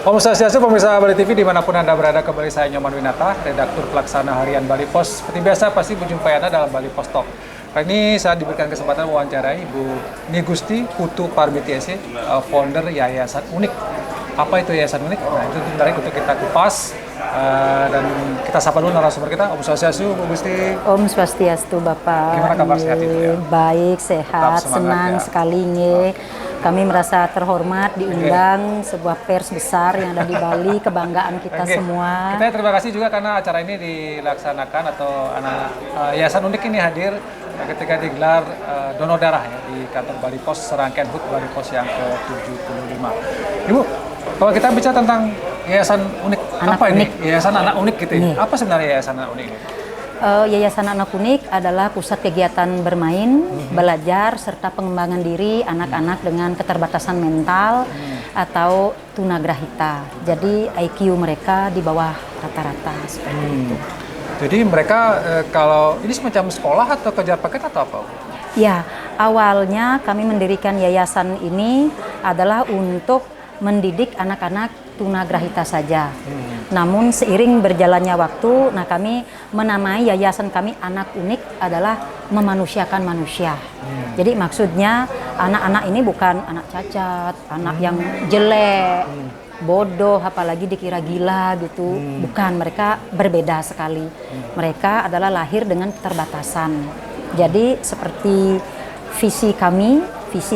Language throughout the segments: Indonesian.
Om Swastiastu, pemirsa Bali TV dimanapun Anda berada, kembali saya Nyoman Winata, redaktur pelaksana harian Bali Pos. Seperti biasa pasti berjumpa Anda dalam Bali Pos Talk. Kali ini saya diberikan kesempatan wawancarai Ibu Nigusti Putu Parbitiese, founder Yayasan Unik. Apa itu Yayasan Unik? Nah, itu menarik untuk kita kupas. Dan kita sapa dulu narasumber kita. Om Swastiastu, Bu Gusti. Om Swastiastu, Bapak. Gimana kabar sehat Ibu ya? Baik, sehat, senang ya. sekali nih. Kami merasa terhormat diundang sebuah pers besar yang ada di Bali, kebanggaan kita semua. Kita terima kasih juga karena acara ini dilaksanakan atau anak Yayasan Unik ini hadir ketika digelar donor darah ya di kantor Bali Pos, serangkaian HUT Bali Pos yang ke-75. Ibu, kalau kita bicara tentang Yayasan Unik, Anak apa Unik. ini? Yayasan Anak Unik gitu ya? Apa sebenarnya Yayasan Anak Unik ini? Yayasan Anak Unik adalah pusat kegiatan bermain, belajar, serta pengembangan diri anak-anak dengan keterbatasan mental atau tunagrahita. Jadi IQ mereka di bawah rata-rata seperti itu. Jadi mereka kalau ini semacam sekolah atau kejar paket atau apa? Ya, awalnya kami mendirikan yayasan ini adalah untuk mendidik anak-anak tunagrahita saja. Namun seiring berjalannya waktu, kami menamai yayasan kami Anak Unik adalah memanusiakan manusia. Jadi maksudnya anak-anak ini bukan anak cacat, anak yang jelek, bodoh, apalagi dikira gila gitu. Bukan, mereka berbeda sekali. Mereka adalah lahir dengan keterbatasan. Jadi seperti visi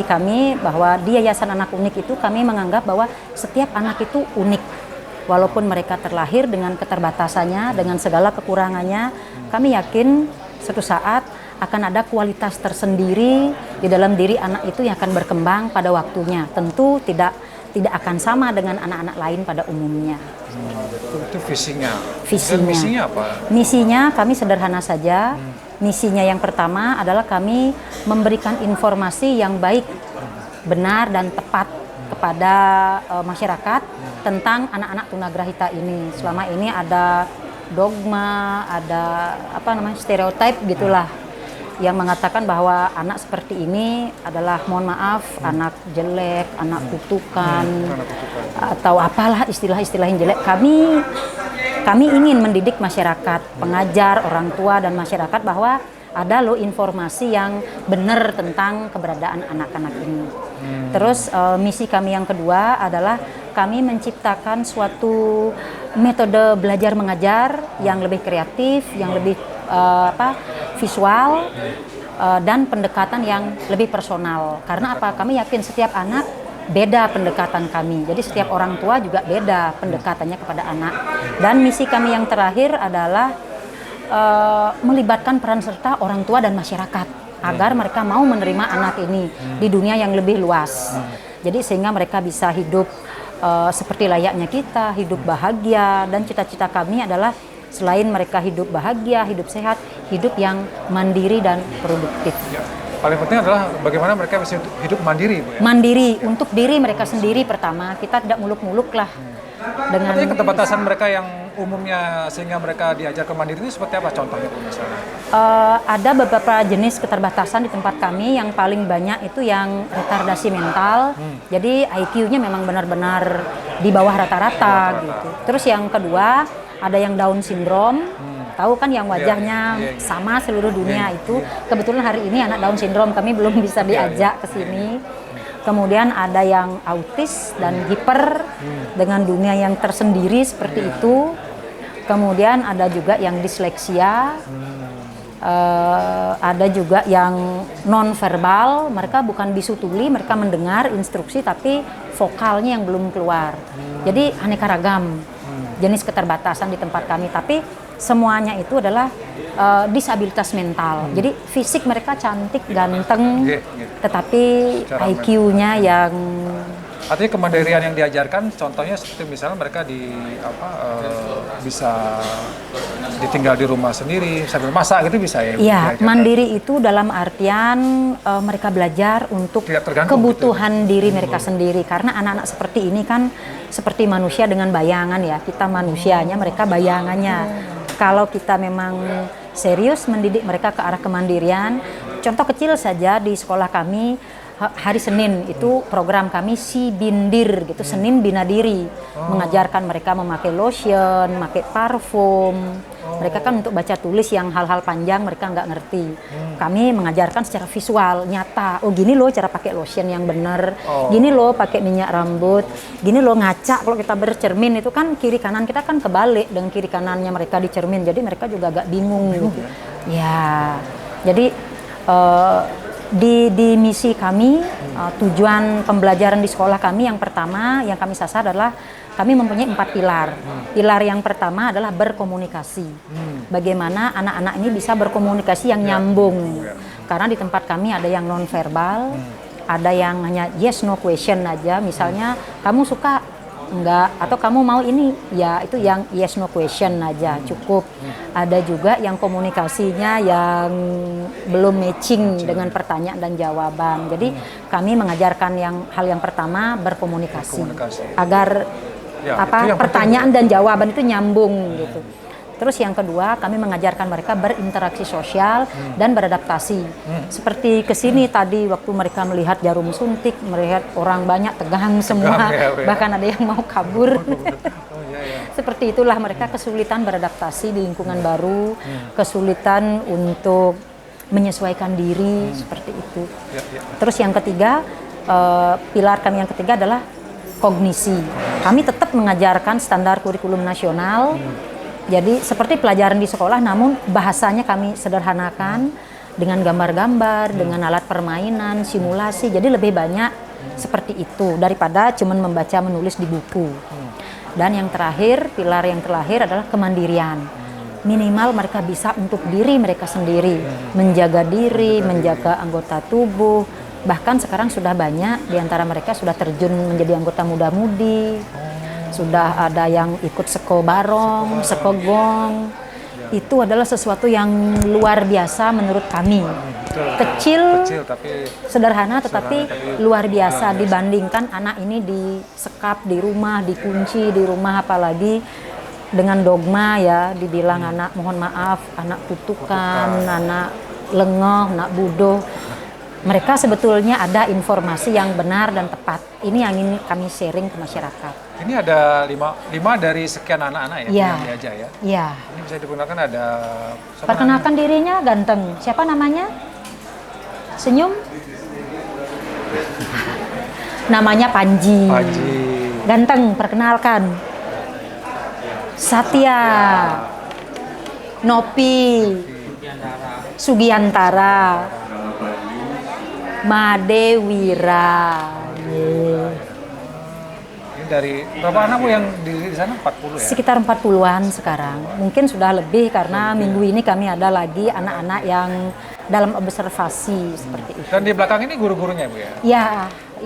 kami bahwa di Yayasan Anak Unik itu kami menganggap bahwa setiap anak itu unik. Walaupun mereka terlahir dengan keterbatasannya, dengan segala kekurangannya, kami yakin suatu saat akan ada kualitas tersendiri di dalam diri anak itu yang akan berkembang pada waktunya. Tentu tidak akan sama dengan anak-anak lain pada umumnya. Itu visinya. Visinya. Dan misinya apa? Misinya kami sederhana saja. Misinya yang pertama adalah kami memberikan informasi yang baik, benar dan tepat kepada masyarakat tentang anak-anak tunagrahita ini. Selama ini ada dogma, ada stereotip gitulah yang mengatakan bahwa anak seperti ini adalah, mohon maaf, anak jelek, anak kutukan, atau apalah istilah-istilah yang jelek. Kami ingin mendidik masyarakat, pengajar, orang tua dan masyarakat bahwa ada loh informasi yang benar tentang keberadaan anak-anak ini. Terus misi kami yang kedua adalah kami menciptakan suatu metode belajar mengajar yang lebih kreatif, yang lebih visual, dan pendekatan yang lebih personal. Karena apa? Kami yakin setiap anak beda pendekatan kami. Jadi setiap orang tua juga beda pendekatannya kepada anak. Dan misi kami yang terakhir adalah melibatkan peran serta orang tua dan masyarakat agar mereka mau menerima anak ini di dunia yang lebih luas. Jadi sehingga mereka bisa hidup seperti layaknya kita, hidup bahagia, dan cita-cita kami adalah selain mereka hidup bahagia, hidup sehat, hidup yang mandiri dan produktif. Ya. Paling penting adalah bagaimana mereka bisa hidup mandiri, Bu, ya? Mandiri untuk diri mereka sendiri pertama. Kita tidak muluk-muluk lah. Dengan artinya keterbatasan mereka yang umumnya sehingga mereka diajarkan mandiri ini seperti apa contohnya misalnya? Ada beberapa jenis keterbatasan di tempat kami. Yang paling banyak itu yang retardasi mental. Jadi IQ-nya memang benar-benar di bawah rata-rata gitu. Terus yang kedua ada yang Down syndrome. Tahu kan yang wajahnya sama seluruh dunia itu. Kebetulan hari ini anak Down syndrome kami belum bisa diajak ke sini. Kemudian ada yang autis dan hiper dengan dunia yang tersendiri seperti itu. Kemudian ada juga yang disleksia. Ada juga yang non-verbal. Mereka bukan bisu tuli, mereka mendengar instruksi tapi vokalnya yang belum keluar. Jadi aneka ragam jenis keterbatasan di tempat kami. Tapi semuanya itu adalah disabilitas mental. Jadi fisik mereka cantik, ganteng, tetapi IQ-nya yang artinya kemandirian yang diajarkan, contohnya seperti misalnya mereka bisa ditinggal di rumah sendiri sambil masak gitu bisa ya? Iya, mandiri itu dalam artian mereka belajar untuk kebutuhan gitu, diri mereka sendiri. Karena anak-anak seperti ini kan seperti manusia dengan bayangan ya. Kita manusianya, mereka bayangannya. Kalau kita memang serius mendidik mereka ke arah kemandirian, contoh kecil saja di sekolah kami hari Senin itu program kami si bindir gitu, Senin bina diri, mengajarkan mereka memakai lotion, memakai parfum. Mereka kan untuk baca tulis yang hal-hal panjang mereka nggak ngerti. Kami mengajarkan secara visual, nyata. Oh gini loh cara pakai lotion yang benar. Gini loh pakai minyak rambut. Gini loh ngaca kalau kita bercermin itu kan kiri kanan kita kan kebalik dengan kiri kanannya mereka di cermin. Jadi mereka juga agak bingung gitu. Ya, jadi di misi kami, tujuan pembelajaran di sekolah kami yang pertama yang kami sasar adalah kami mempunyai 4 pilar. Pilar yang pertama adalah berkomunikasi. Bagaimana anak-anak ini bisa berkomunikasi yang nyambung. Karena di tempat kami ada yang non-verbal, ada yang hanya yes no question aja. Misalnya kamu suka enggak atau kamu mau ini, ya itu yang yes no question aja cukup. Ada juga yang komunikasinya yang belum matching dengan pertanyaan dan jawaban. Jadi kami mengajarkan hal yang pertama berkomunikasi. Agar pertanyaan dan jawaban itu nyambung gitu. Terus yang kedua kami mengajarkan mereka berinteraksi sosial dan beradaptasi. Seperti kesini tadi waktu mereka melihat jarum suntik, melihat orang banyak tegang semua, bahkan ada yang mau kabur. Seperti itulah mereka kesulitan beradaptasi di lingkungan baru, kesulitan untuk menyesuaikan diri seperti itu. Terus yang ketiga, pilar kami yang ketiga adalah kognisi. Kami tetap mengajarkan standar kurikulum nasional. Jadi seperti pelajaran di sekolah, namun bahasanya kami sederhanakan dengan gambar-gambar, dengan alat permainan, simulasi. Jadi lebih banyak seperti itu daripada cuma membaca menulis di buku. Dan yang terakhir, pilar yang terakhir adalah kemandirian. Minimal mereka bisa untuk diri mereka sendiri, menjaga diri, menjaga anggota tubuh. Bahkan sekarang sudah banyak di antara mereka sudah terjun menjadi anggota muda-mudi. Sudah ada yang ikut seko barong, seko gong. Itu adalah sesuatu yang luar biasa menurut kami. Kecil tapi sederhana tetapi luar biasa dibandingkan anak ini disekap di rumah, dikunci di rumah, apalagi dengan dogma ya, dibilang anak mohon maaf, anak kutukan, anak lengoh, anak bodoh. Mereka sebetulnya ada informasi yang benar dan tepat. Ini yang ingin kami sharing ke masyarakat. Ini ada lima dari sekian anak-anak ya yang diajar ya? Iya. Ini bisa digunakan ada... Perkenalkan dirinya ganteng. Siapa namanya? Senyum? Namanya Panji. Panji. Ganteng, perkenalkan. Satya. Nopi. Sugiantara. Madewira. Ini dari berapa anak Bu yang di sana? 40 ya? Sekitar 40-an sekarang. Mungkin sudah lebih karena minggu ini kami ada lagi anak-anak yang dalam observasi seperti itu. Dan di belakang ini guru-gurunya Bu ya? Ya,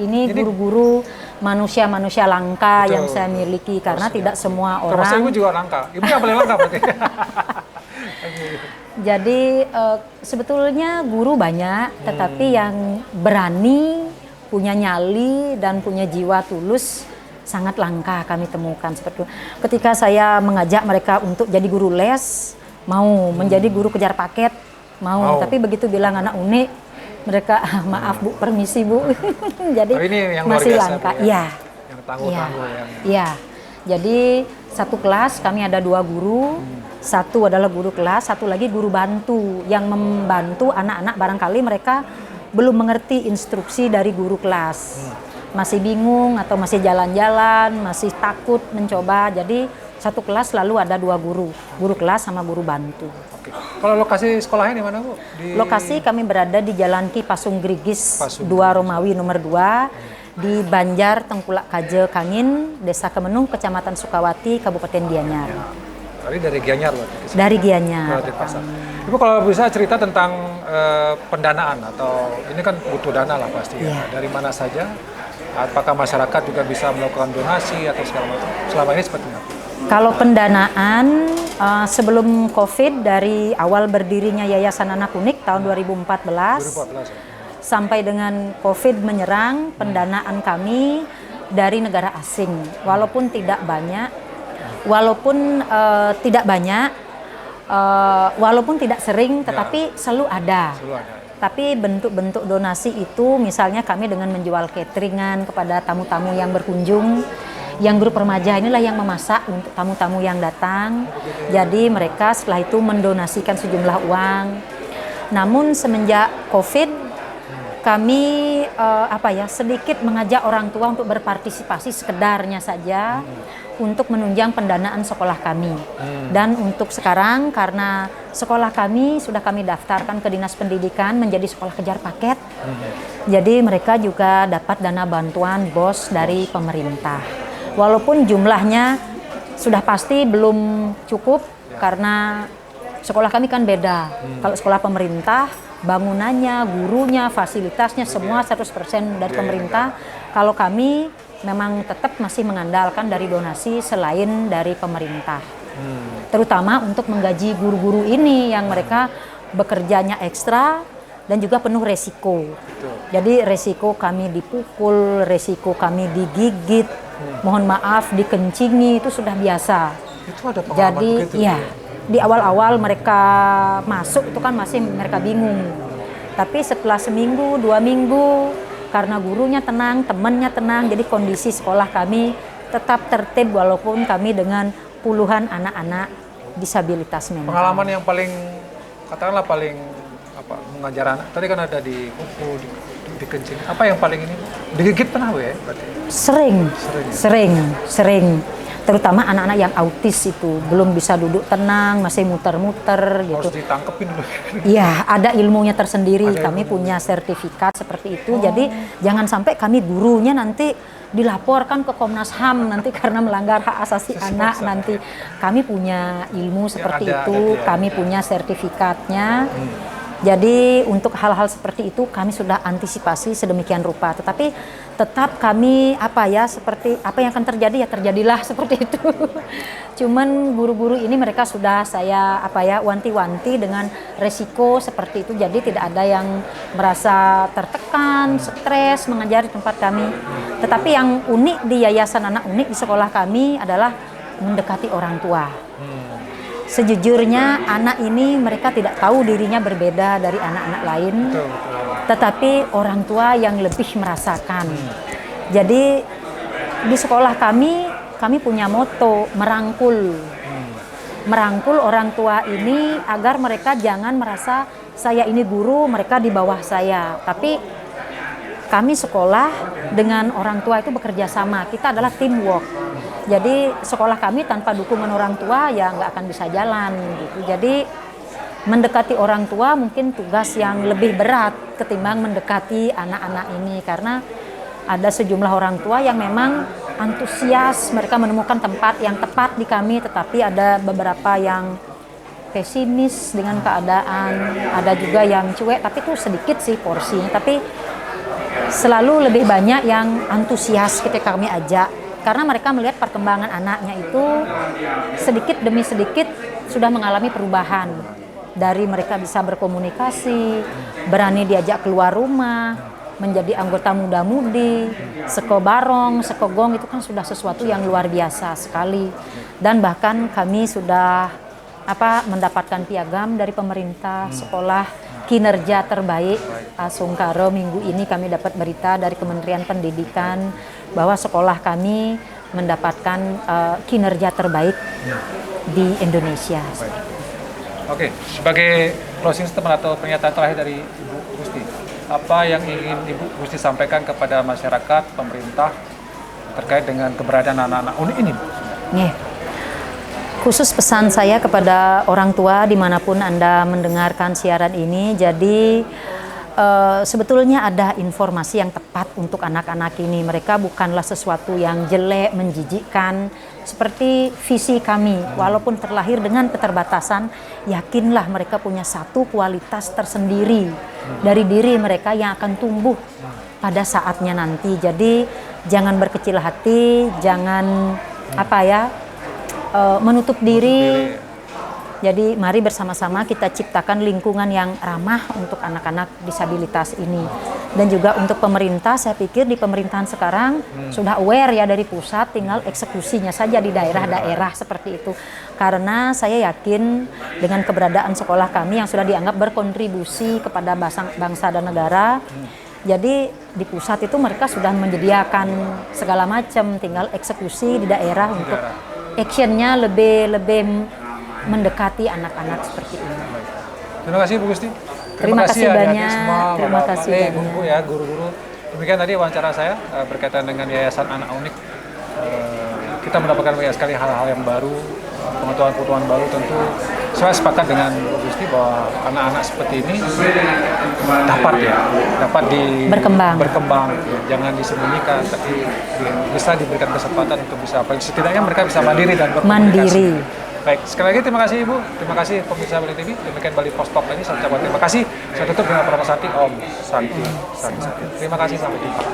ini guru-guru manusia-manusia langka yang saya miliki karena tidak semua orang. Termasuk Ibu juga langka. Ibu yang paling langka berarti. Jadi sebetulnya guru banyak, tetapi yang berani, punya nyali dan punya jiwa tulus sangat langka kami temukan seperti itu. Ketika saya mengajak mereka untuk jadi guru les, mau menjadi guru kejar paket, mau. Tapi begitu bilang anak unik, mereka maaf Bu, permisi Bu. Jadi ini yang masih biasa, langka. Bu, ya. Yang tangguh-tangguh yang. Iya. Jadi satu kelas kami ada 2 guru. Satu adalah guru kelas, satu lagi guru bantu yang membantu anak-anak barangkali mereka belum mengerti instruksi dari guru kelas. Masih bingung atau masih jalan-jalan, masih takut mencoba. Jadi satu kelas selalu ada 2 guru, guru kelas sama guru bantu. Oke. Kalau lokasi sekolahnya di mana Bu? Lokasi kami berada di Jalan Ki Pasung Grigis 2 Romawi nomor 2 di Banjar Tengkulak Kaje Kangin, Desa Kemenung, Kecamatan Sukawati, Kabupaten Gianyar. Dari Gianyar loh. Dari Gianyar. Ibu kalau bisa cerita tentang pendanaan atau ini kan butuh dana lah pasti ya. Dari mana saja? Apakah masyarakat juga bisa melakukan donasi atau segala macam? Selama ini seperti apa? Kalau pendanaan sebelum COVID dari awal berdirinya Yayasan Anak Unik tahun 2014 sampai dengan COVID menyerang, pendanaan kami dari negara asing. Walaupun tidak banyak, walaupun tidak sering, tetapi selalu ada. Selalu ada. Tapi bentuk-bentuk donasi itu misalnya kami dengan menjual cateringan kepada tamu-tamu yang berkunjung. Yang grup remaja inilah yang memasak untuk tamu-tamu yang datang. Jadi mereka setelah itu mendonasikan sejumlah uang. Namun semenjak COVID kami sedikit mengajak orang tua untuk berpartisipasi sekedarnya saja untuk menunjang pendanaan sekolah kami. Dan untuk sekarang karena sekolah kami sudah kami daftarkan ke Dinas Pendidikan menjadi sekolah kejar paket. Jadi mereka juga dapat dana bantuan BOS dari pemerintah. Walaupun jumlahnya sudah pasti belum cukup karena sekolah kami kan beda. Kalau sekolah pemerintah, bangunannya, gurunya, fasilitasnya semua 100% dari pemerintah. Kalau kami memang tetap masih mengandalkan dari donasi selain dari pemerintah. Terutama untuk menggaji guru-guru ini yang mereka bekerjanya ekstra dan juga penuh resiko. Jadi resiko kami dipukul, resiko kami digigit, mohon maaf dikencingi itu sudah biasa. Itu ada pengalaman Jadi begitu? iya, di awal-awal mereka masuk itu kan masih mereka bingung. Tapi setelah seminggu, 2 minggu, karena gurunya tenang, temannya tenang, jadi kondisi sekolah kami tetap tertib walaupun kami dengan puluhan anak-anak disabilitas mental. Pengalaman yang paling, katakanlah paling mengajar anak, tadi kan ada dipukul, dikencing. Apa yang paling ini? Digigit pernah ya? Berarti? Sering. Terutama anak-anak yang autis itu belum bisa duduk tenang, masih muter-muter gitu. Harus ditangkepin dulu. Iya, ada ilmunya tersendiri. Kami punya sertifikat seperti itu. Jadi jangan sampai kami gurunya nanti dilaporkan ke Komnas HAM nanti karena melanggar hak asasi anak. Nanti kami punya ilmu seperti itu, kami punya sertifikatnya. Jadi untuk hal-hal seperti itu kami sudah antisipasi sedemikian rupa. Tetapi tetap kami seperti apa yang akan terjadi ya terjadilah seperti itu. Cuman guru-guru ini mereka sudah saya wanti-wanti dengan resiko seperti itu. Jadi tidak ada yang merasa tertekan, stres mengajar di tempat kami. Tetapi yang unik di Yayasan Anak Unik di sekolah kami adalah mendekati orang tua. Sejujurnya anak ini mereka tidak tahu dirinya berbeda dari anak-anak lain, tetapi orang tua yang lebih merasakan. Jadi di sekolah kami punya moto merangkul orang tua ini agar mereka jangan merasa saya ini guru, mereka di bawah saya. Tapi kami sekolah dengan orang tua itu bekerja sama, kita adalah teamwork. Jadi sekolah kami tanpa dukungan orang tua ya nggak akan bisa jalan gitu. Jadi mendekati orang tua mungkin tugas yang lebih berat ketimbang mendekati anak-anak ini karena ada sejumlah orang tua yang memang antusias, mereka menemukan tempat yang tepat di kami, tetapi ada beberapa yang pesimis dengan keadaan, ada juga yang cuek, tapi itu sedikit sih porsinya, tapi selalu lebih banyak yang antusias ketika kami ajak. Karena mereka melihat perkembangan anaknya itu sedikit demi sedikit sudah mengalami perubahan. Dari mereka bisa berkomunikasi, berani diajak keluar rumah, menjadi anggota muda-mudi, sekobarong, sekogong itu kan sudah sesuatu yang luar biasa sekali. Dan bahkan kami sudah mendapatkan piagam dari pemerintah sekolah kinerja terbaik Sungkaro. Minggu ini kami dapat berita dari Kementerian Pendidikan bahwa sekolah kami mendapatkan kinerja terbaik di Indonesia. Oke, sebagai closing statement atau pernyataan terakhir dari Ibu Gusti, apa yang ingin Ibu Gusti sampaikan kepada masyarakat, pemerintah terkait dengan keberadaan anak-anak unik ini? Khusus pesan saya kepada orang tua dimanapun Anda mendengarkan siaran ini, jadi sebetulnya ada informasi yang tepat untuk anak-anak ini. Mereka bukanlah sesuatu yang jelek, menjijikkan. Seperti visi kami, walaupun terlahir dengan keterbatasan, yakinlah mereka punya satu kualitas tersendiri dari diri mereka yang akan tumbuh pada saatnya nanti. Jadi jangan berkecil hati, jangan menutup diri. Jadi mari bersama-sama kita ciptakan lingkungan yang ramah untuk anak-anak disabilitas ini. Dan juga untuk pemerintah, saya pikir di pemerintahan sekarang sudah aware ya dari pusat, tinggal eksekusinya saja di daerah-daerah seperti itu. Karena saya yakin dengan keberadaan sekolah kami yang sudah dianggap berkontribusi kepada bangsa dan negara, jadi di pusat itu mereka sudah menyediakan segala macam, tinggal eksekusi di daerah untuk actionnya lebih mendekati anak-anak seperti ini. Terima kasih Bu Gusti. Terima kasih adik-adik banyak. semua, Terima Bapak, kasih Pak, banyak. Ibu ya, guru-guru. Demikian tadi wawancara saya berkaitan dengan Yayasan Anak Unik. Kita mendapatkan banyak sekali hal-hal yang baru, pengetahuan-pengetahuan baru. Tentu saya sepakat dengan Bu Gusti bahwa anak-anak seperti ini dapat berkembang, jangan disembunyikan, tapi bisa diberikan kesempatan untuk bisa, setidaknya mereka bisa mandiri dan berkomunikasi. Baik, sekali lagi terima kasih Ibu, terima kasih pemirsa Bali TV. Demikian Bali Post Talk ini, saya ucapkan terima kasih. Saya tutup dengan Pramasati Om Santi. Terima kasih, sampai jumpa.